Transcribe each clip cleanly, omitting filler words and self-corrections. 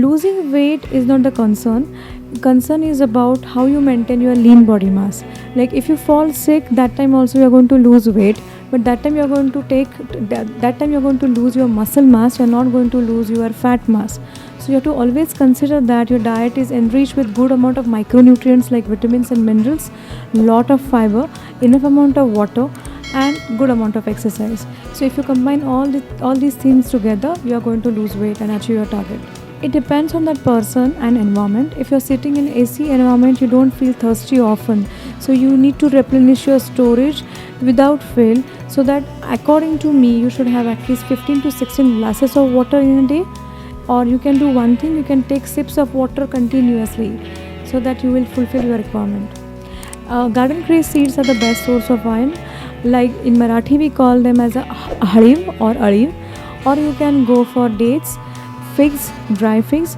Losing weight is not the concern. Concern is about how you maintain your lean body mass. Like if you fall sick, that time also you are going to lose weight, but that time you are going to that time you are going to lose your muscle mass. You are not going to lose your fat mass. So you have to always consider that your diet is enriched with good amount of micronutrients like vitamins and minerals, lot of fiber, enough amount of water, and good amount of exercise. So if you combine all these things together, you are going to lose weight and achieve your target. It depends on that person and environment. If you're sitting in AC environment, you don't feel thirsty often, so you need to replenish your storage without fail. So that according to me, you should have at least 15 to 16 glasses of water in a day. Or you can do one thing, you can take sips of water continuously, so that you will fulfill your requirement. Garden cress seeds are the best source of iron. Like in Marathi we call them as a aiims, or you can go for dates, figs, dry figs,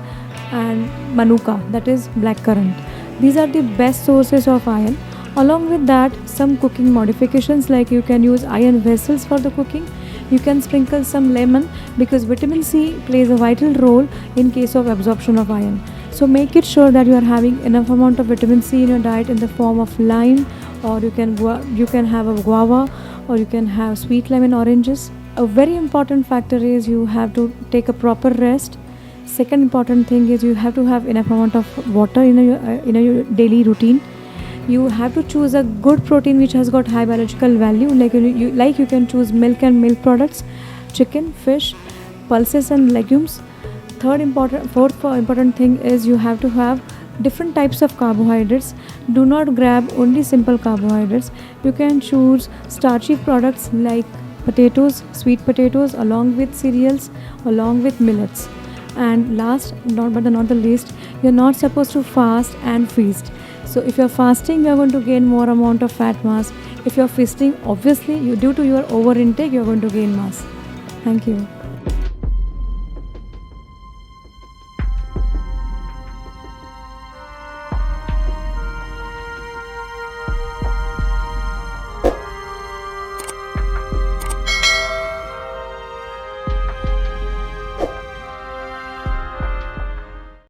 and manuka, that is black currant. These are the best sources of iron. Along with that, some cooking modifications, like you can use iron vessels for the cooking. You can sprinkle some lemon, because vitamin C plays a vital role in case of absorption of iron. So make it sure that you are having enough amount of vitamin C in your diet in the form of lime, or you can have a guava, or you can have sweet lemon oranges. A very important factor is you have to take a proper rest. Second important thing is you have to have enough amount of water in your daily routine. You have to choose a good protein which has got high biological value, like you can choose milk and milk products, chicken, fish, pulses and legumes. Fourth important thing is you have to have different types of carbohydrates. Do not grab only simple carbohydrates. You can choose starchy products like potatoes, sweet potatoes, along with cereals, along with millets. And last but not the least, you're not supposed to fast and feast. So if you're fasting, you're going to gain more amount of fat mass. If you're feasting, obviously due to your over intake, you're going to gain mass. Thank you.